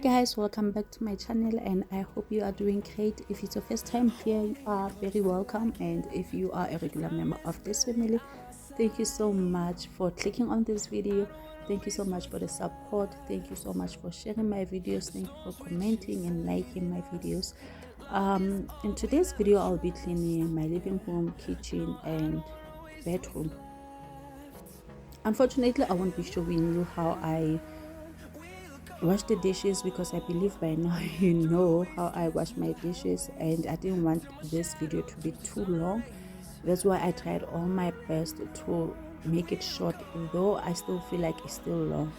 guys, welcome back to my channel and I hope you are doing great. If it's your first time here, you are very welcome, and if you are a regular member of this family, thank you so much for clicking on this video. Thank you so much for the support. Thank you so much for sharing my videos. Thank you for commenting and liking my videos. In today's video, I'll be cleaning my living room, kitchen and bedroom. Unfortunately, I won't be showing you how I wash the dishes, because I believe by now you know how I wash my dishes, and I didn't want this video to be too long. That's why I tried all my best to make it short, though I still feel like it's still long.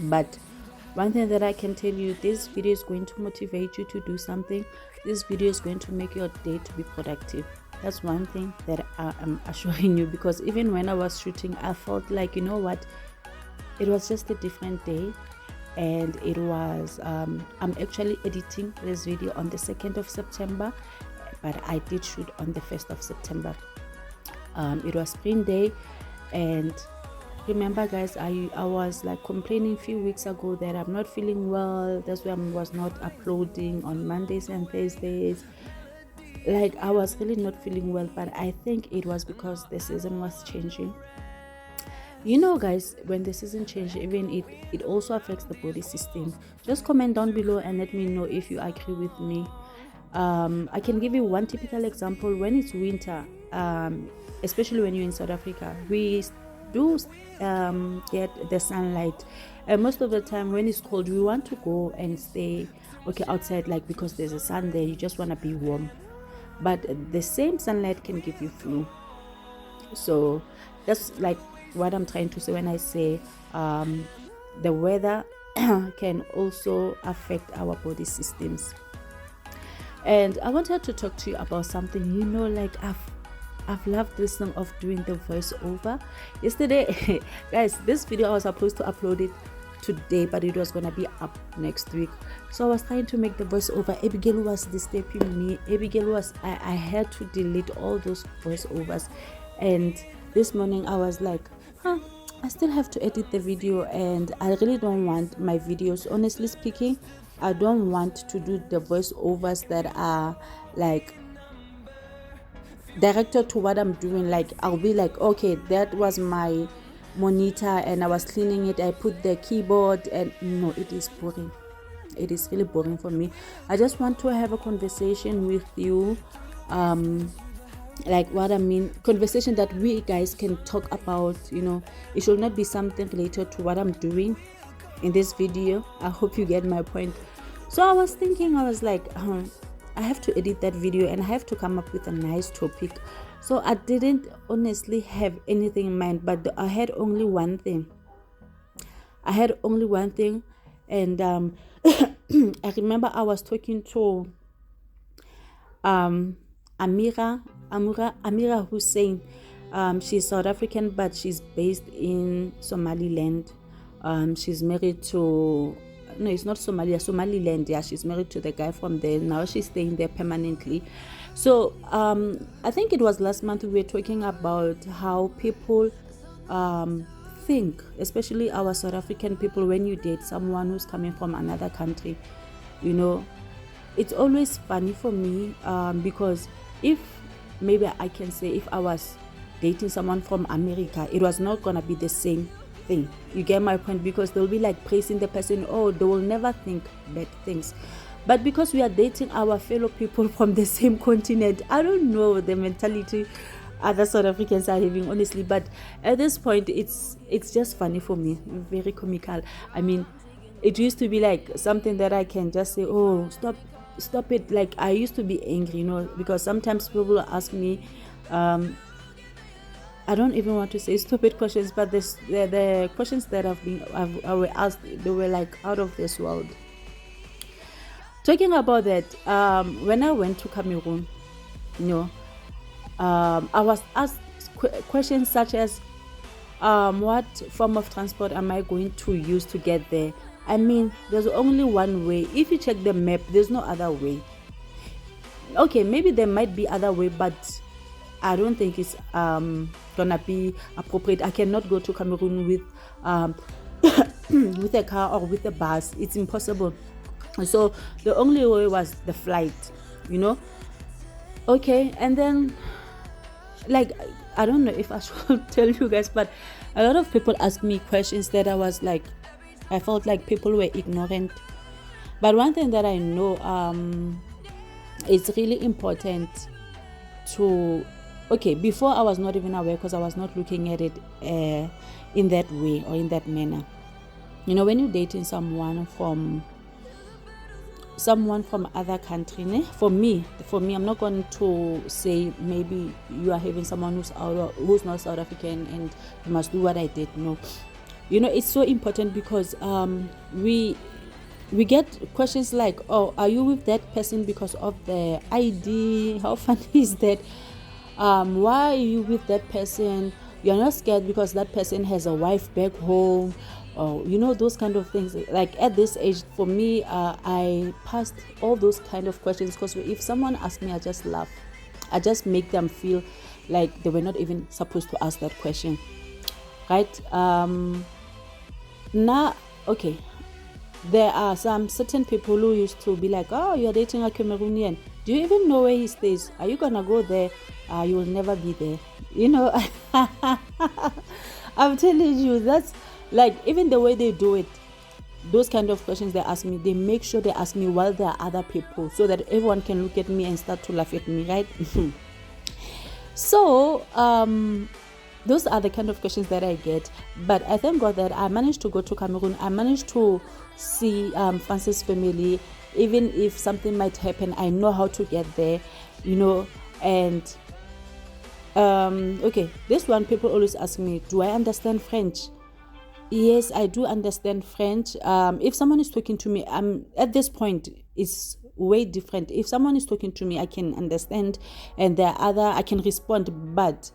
But one thing that I can tell you, this video is going to motivate you to do something. This video is going to make your day to be productive. That's one thing that I am assuring you, because even when I was shooting, I felt like, you know what, it was just a different day. And it was I'm actually editing this video on the 2nd of September, but I did shoot on the 1st of September. It was spring day, and remember guys, I was like complaining a few weeks ago that I'm not feeling well. That's why I was not uploading on Mondays and Thursdays. Like, I was really not feeling well, but I think it was because the season was changing. You know guys, when the season changes, even it also affects the body system. Just comment down below and let me know if you agree with me. I can give you one typical example. When it's winter, especially when you're in South Africa, we do get the sunlight, and most of the time when it's cold, we want to go and stay outside, like, because there's a sun there, you just want to be warm. But the same sunlight can give you flu. So that's like what I'm trying to say when I say the weather can also affect our body systems. And I wanted to talk to you about something. You know, like, I've loved this thing of doing the voiceover. Yesterday guys, this video I was supposed to upload it today, but it was gonna be up next week. So I was trying to make the voiceover. Abigail was disturbing me. I had to delete all those voiceovers, and this morning I was like, I still have to edit the video, and I really don't want my videos, honestly speaking, I don't want to do the voiceovers that are like directed to what I'm doing. Like, I'll be like, okay, that was my monitor and I was cleaning it, I put the keyboard, and no, it is boring. It is really boring for me. I just want to have a conversation with you, like, what I mean, conversation that we guys can talk about. You know, it should not be something related to what I'm doing in this video. I hope you get my point. So I was thinking, I was like, I have to edit that video and I have to come up with a nice topic. So I didn't honestly have anything in mind, but I had only one thing. And I remember I was talking to Amira Hussein. She's South African, but she's based in Somaliland. She's married to, no, it's not Somalia, Somaliland. Yeah, she's married to the guy from there. Now she's staying there permanently. So I think it was last month we were talking about how people think, especially our South African people, when you date someone who's coming from another country. You know, it's always funny for me, because if maybe I can say, if I was dating someone from America, it was not gonna be the same thing. You get my point? Because they'll be like praising the person. Oh, they will never think bad things. But because we are dating our fellow people from the same continent, I don't know the mentality other South Africans are having, honestly. But at this point, it's just funny for me, very comical. I mean, it used to be like something that I can just say, oh, stop it. Like, I used to be angry, you know, because sometimes people ask me, I don't even want to say stupid questions, but the questions that I were asked, they were like out of this world. Talking about that, when I went to Cameroon, you know, I was asked questions such as, what form of transport am I going to use to get there? I mean, there's only one way. If you check the map, there's no other way. Okay, maybe there might be other way, but I don't think it's gonna be appropriate. I cannot go to Cameroon with with a car or with a bus. It's impossible. So the only way was the flight, you know. Okay, and then, like, I don't know if I should tell you guys, but a lot of people ask me questions that I felt like people were ignorant. But one thing that I know, it's really important to, okay, before I was not even aware because I was not looking at it in that way or in that manner. You know, when you're dating someone from other country, né? For me, I'm not going to say maybe you are having someone who's not South African and you must do what I did. No, you know, it's so important because we get questions like, oh, are you with that person because of the ID? How funny is that? Why are you with that person? You're not scared because that person has a wife back home, or you know, those kind of things. Like at this age, for me, I passed all those kind of questions because if someone asks me, I just laugh. I just make them feel like they were not even supposed to ask that question, right? Now, okay, there are some certain people who used to be like, oh, you're dating a Cameroonian. Do you even know where he stays? Are you gonna go there? You will never be there. You know, I'm telling you, that's like, even the way they do it, those kind of questions they ask me, they make sure they ask me while there are other people so that everyone can look at me and start to laugh at me, right? So, those are the kind of questions that I get. But I thank God that I managed to go to Cameroon. I managed to see Francis' family. Even if something might happen, I know how to get there, you know. And okay, this one, people always ask me, do I understand French? Yes, I do understand French. If someone is talking to me, at this point, it's way different. If someone is talking to me, I can understand, and I can respond, but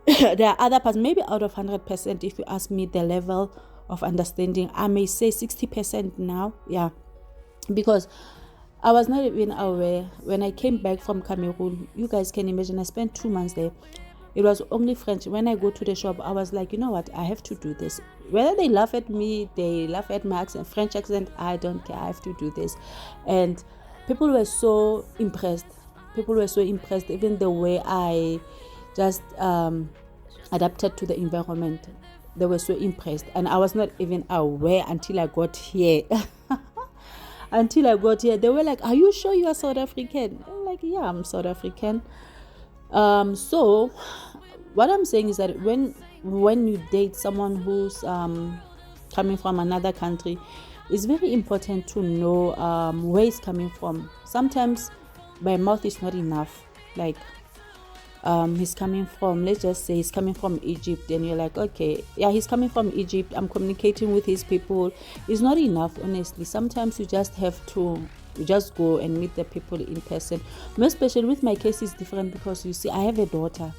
there are other parts, maybe out of 100%, if you ask me the level of understanding, I may say 60% now. Yeah, because I was not even aware. When I came back from Cameroon, you guys can imagine, I spent 2 months there. It was only French. When I go to the shop, I was like, you know what, I have to do this. Whether they laugh at me, they laugh at my accent, French accent, I don't care, I have to do this. And people were so impressed. Even the way I just adapted to the environment. They were so impressed, and I was not even aware until I got here. They were like, are you sure you are South African? I'm like, yeah, I'm South African. So what I'm saying is that when you date someone who's coming from another country, it's very important to know where he's coming from. Sometimes by mouth is not enough. Like, he's coming from, let's just say he's coming from Egypt, and you're like, okay, yeah, he's coming from Egypt, I'm communicating with his people. It's not enough, honestly. Sometimes you just have to just go and meet the people in person. Most especially with my case is different because, you see, I have a daughter,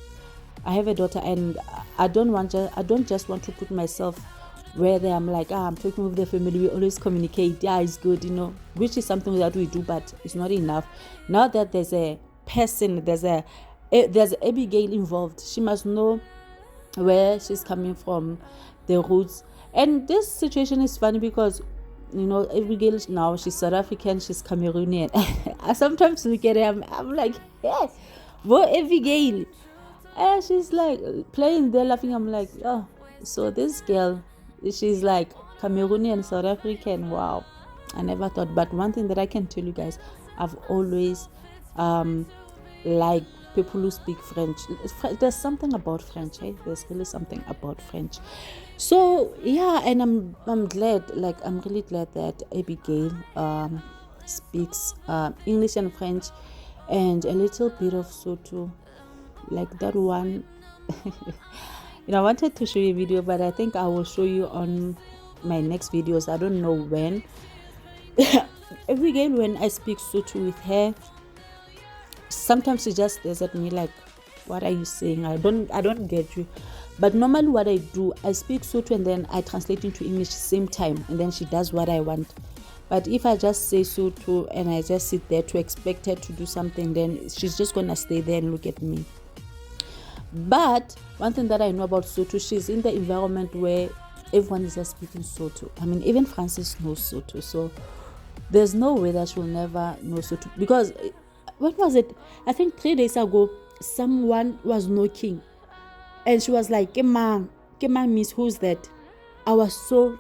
and I don't just want to put myself where I'm like, I'm talking with the family, we always communicate, yeah, it's good, you know, which is something that we do, but it's not enough. Now that there's a person, there's Abigail involved, she must know where she's coming from, the roots. And this situation is funny because, you know, Abigail now, she's South African, she's Cameroonian. I sometimes look at her, I'm like, yes, whoa, Abigail. And she's like playing there, laughing. I'm like, oh, so this girl, she's like Cameroonian, South African. Wow, I never thought. But one thing that I can tell you guys, I've always liked people who speak French. There's something about French, eh? There's really something about French. So yeah, and I'm glad, like, I'm really glad that Abigail speaks English and French and a little bit of Sotho, like that one. You know, I wanted to show you a video, but I think I will show you on my next videos. I don't know when. Abigail, when I speak Sotho with her, sometimes she just stares at me like, what are you saying? I don't get you. But normally what I do, I speak Sotho and then I translate into English same time, and then she does what I want. But if I just say Sotho and I just sit there to expect her to do something, then she's just gonna stay there and look at me. But one thing that I know about Sotho, she's in the environment where everyone is just speaking Sotho. I mean, even Francis knows Sotho. So There's no way that she'll never know Sotho, because what was it? I think 3 days ago, someone was knocking, and she was like, Kemang, miss, who's that? I was so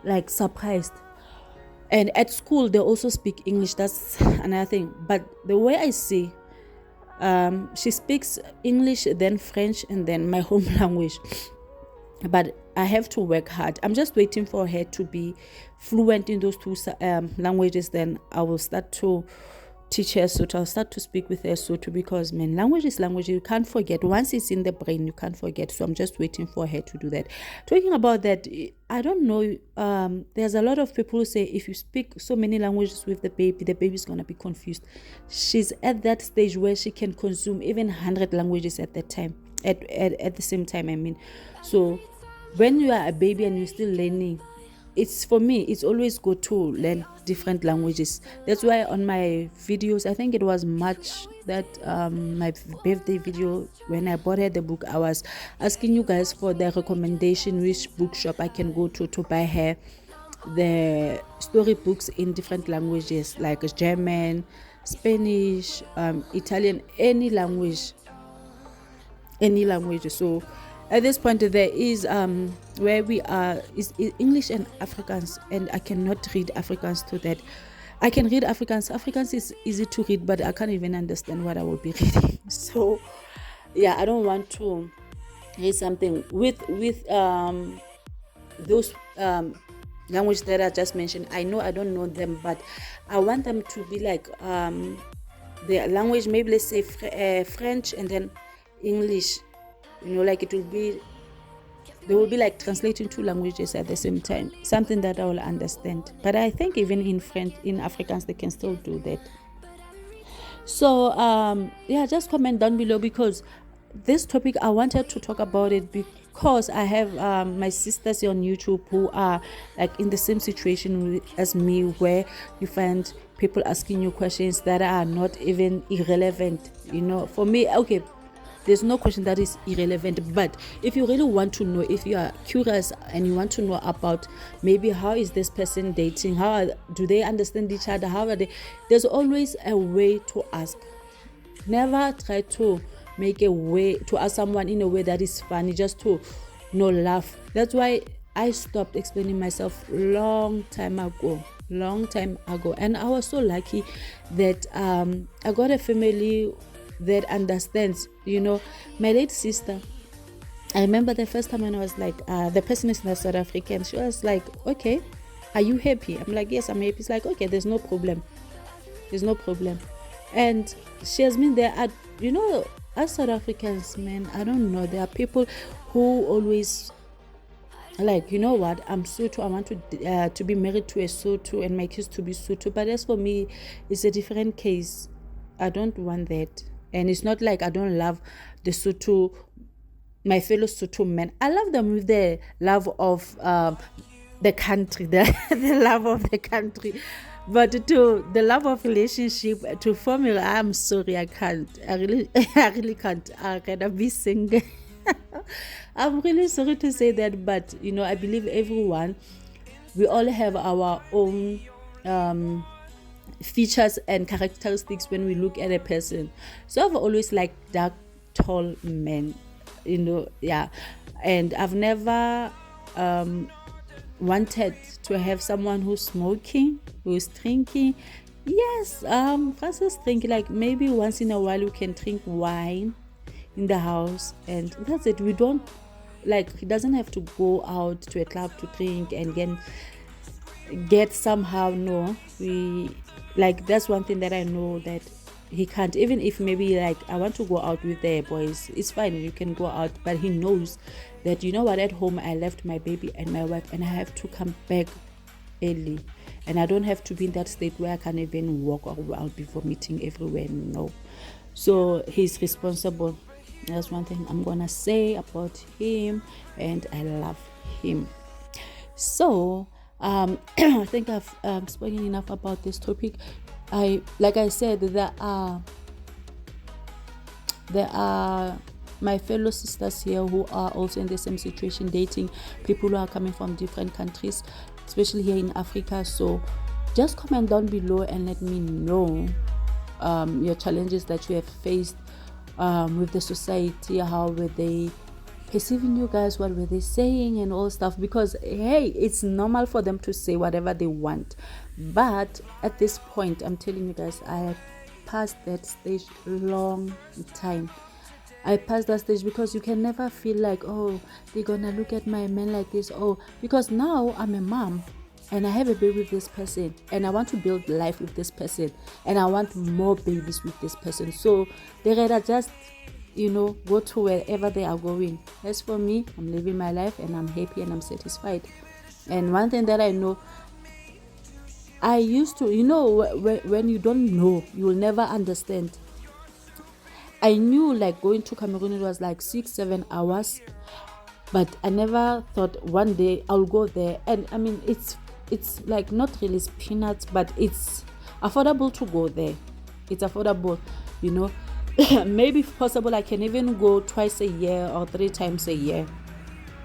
like surprised. And at school, they also speak English. That's another thing. But the way I see, she speaks English, then French, and then my home language. But I have to work hard. I'm just waiting for her to be fluent in those two languages. Then I will start to teach her Sotho. I'll start to speak with her Sotho, because man, language is language. You can't forget. Once it's in the brain, you can't forget. So I'm just waiting for her to do that. Talking about that, I don't know. There's a lot of people who say if you speak so many languages with the baby's gonna be confused. She's at that stage where she can consume even 100 languages at that time. At the same time, I mean. So when you are a baby and you're still learning, it's, for me, it's always good to learn different languages. That's why on my videos, I think it was March, that my birthday video, when I bought her the book, I was asking you guys for the recommendation which bookshop I can go to buy her the storybooks in different languages, like German, Spanish, Italian, any language. So at this point, there is where we are is English and Afrikaans, and I cannot read Afrikaans to that. I can read Afrikaans. Afrikaans is easy to read, but I can't even understand what I will be reading. So yeah, I don't want to read something with those language that I just mentioned. I know I don't know them, but I want them to be like the language, maybe let's say French and then English, like it will be, they will be like translating two languages at the same time, something that I will understand. But I think even in French, in Afrikaans, they can still do that. So just comment down below, because this topic, I wanted to talk about it because I have my sisters on YouTube who are like in the same situation as me, where you find people asking you questions that are not even irrelevant. For me, okay, there's no question that is irrelevant, but if you really want to know, if you are curious and you want to know about maybe how is this person dating, do they understand each other, how are they, there's always a way to ask. Never try to make a way to ask someone in a way that is funny just to laugh. That's why I stopped explaining myself long time ago, and I was so lucky that I got a family that understands. My late sister, I remember the first time when I was like, the person is not South African. She was like, okay, are you happy? I'm like, yes, I'm happy. It's like, okay, there's no problem. And she has been there at, as South Africans, man, I don't know, there are people who always like, what, I'm Sotho, I want to be married to a Sotho and my kids to be Sotho. But as for me, it's a different case. I don't want that. And it's not like I don't love the Sotho, my fellow Sotho men. I love them with the love of the country, the love of the country. But to the love of relationship, to formula, I'm sorry, I can't. I really can't. I rather be single. I'm really sorry to say that, but I believe everyone, we all have our own features and characteristics when we look at a person. So I've always liked dark, tall men, and I've never wanted to have someone who's smoking, who's drinking. Yes, Francis drinking, like maybe once in a while you can drink wine in the house, and that's it. We don't, like, he doesn't have to go out to a club to drink and get somehow. No, we, like, that's one thing that I know that he can't. Even if maybe like I want to go out with the boys, it's fine, you can go out, but he knows that, at home I left my baby and my wife and I have to come back early, and I don't have to be in that state where I can't even walk, or I'll be vomiting everywhere. No. So he's responsible. That's one thing I'm gonna say about him, and I love him. So I think I've spoken enough about this topic. Like I said, there are my fellow sisters here who are also in the same situation, dating people who are coming from different countries, especially here in Africa. So Just comment down below and let me know your challenges that you have faced with the society. How were they perceiving you guys? What were they saying and all stuff? Because hey, it's normal for them to say whatever they want, but at this point, I'm telling you guys, I have passed that stage long time. I passed that stage because you can never feel like, oh, they're gonna look at my man like this. Oh, because now I'm a mom and I have a baby with this person and I want to build life with this person and I want more babies with this person. So they rather just, go to wherever they are going. As for me, I'm living my life and I'm happy and I'm satisfied. And one thing that I know, I used to, when you don't know, you will never understand. I knew like going to Cameroon, it was like 6-7 hours, but I never thought one day I'll go there. And I mean, it's like not really peanuts, but it's affordable to go there. It's affordable, Maybe if possible, I can even go twice a year or 3 times a year.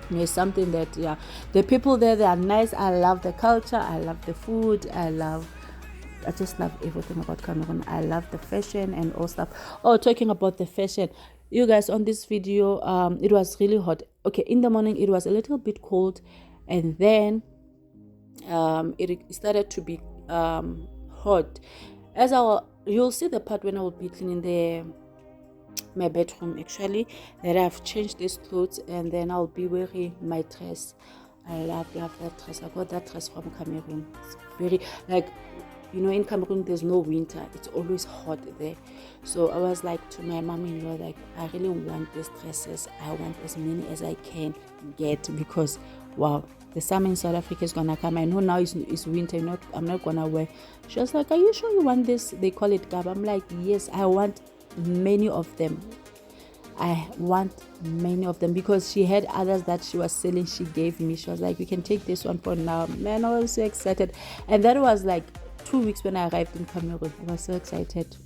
It's something that, yeah, the people there, they are nice. I love the culture. I love the food. I just love everything about Cameroon. I love the fashion and all stuff. Oh, talking about the fashion, you guys, on this video, it was really hot. Okay, in the morning it was a little bit cold, and then it started to be hot. You'll see the part when I will be cleaning my bedroom, actually, that I've changed these clothes, and then I'll be wearing my dress. I love that dress. I got that dress from Cameroon. It's very like, in Cameroon there's no winter, it's always hot there. So I was like to my mom-in-law, like, I really want these dresses. I want as many as I can get, because wow, the summer in South Africa is gonna come. I know now it's winter, I'm not gonna wear. She was like, are you sure you want this? They call it gab. I'm like, yes, I want many of them. I want many of them, because she had others that she was selling. She gave me, she was like, you can take this one for now. Man, I was so excited. And that was like 2 weeks when I arrived in Cameroon. I was so excited.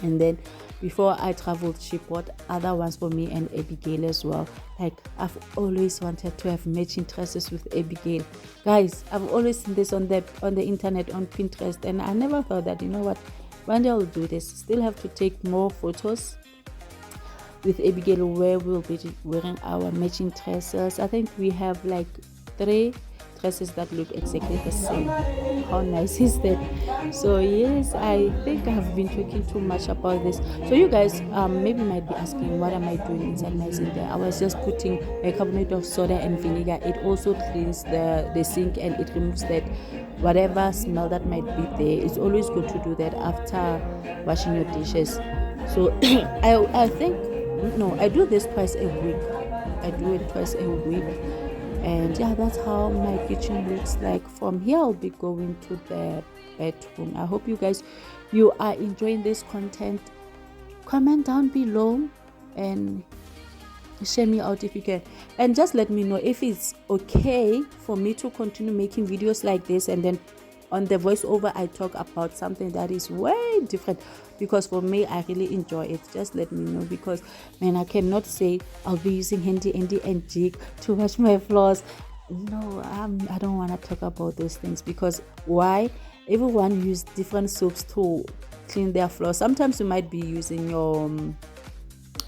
And then before I traveled, she bought other ones for me and Abigail as well. Like, I've always wanted to have matching dresses with Abigail. Guys, I've always seen this on the internet, on Pinterest, and I never thought that, one day I'll do this. Still have to take more photos with Abigail where we'll be wearing our matching dresses. I think we have like 3 dresses that look exactly the same. How nice is that? So yes, I think I have been talking too much about this. So you guys maybe might be asking, what am I doing inside my sink there? I was just putting a carbonate of soda and vinegar. It also cleans the sink, and it removes that whatever smell that might be there. It's always good to do that after washing your dishes. So I think, no, I do this twice a week. I do it twice a week. And yeah, that's how my kitchen looks like. From here, I'll be going to the bedroom. I hope you guys, you are enjoying this content. Comment down below and share me out if you can, and just let me know if it's okay for me to continue making videos like this, and then on the voiceover I talk about something that is way different, because for me, I really enjoy it. Just let me know, because man, I cannot say I'll be using Handy Andy and Jig to wash my floors. No, I don't want to talk about those things, because why? Everyone use different soaps to clean their floors. Sometimes you might be using your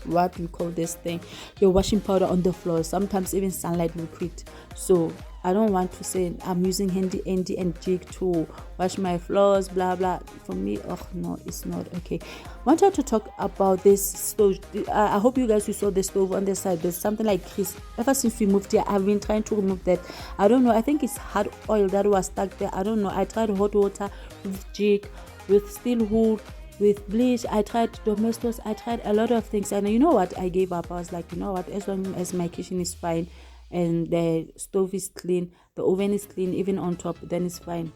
what we call this thing, your washing powder on the floor, sometimes even sunlight liquid. So I don't want to say I'm using Handy Andy and Jig to wash my floors, blah blah. For me, oh no, it's not okay. Wanted to talk about this stove. I hope you guys, you saw the stove on the side. There's something like grease. Ever since we moved here, I've been trying to remove that. I don't know, I think it's hard oil that was stuck there. I don't know. I tried hot water with Jig, with steel wool, with bleach. I tried domestos. I tried a lot of things, and you know what, I gave up. I was like, you know what, as long as my kitchen is fine and the stove is clean, the oven is clean, even on top, then it's fine.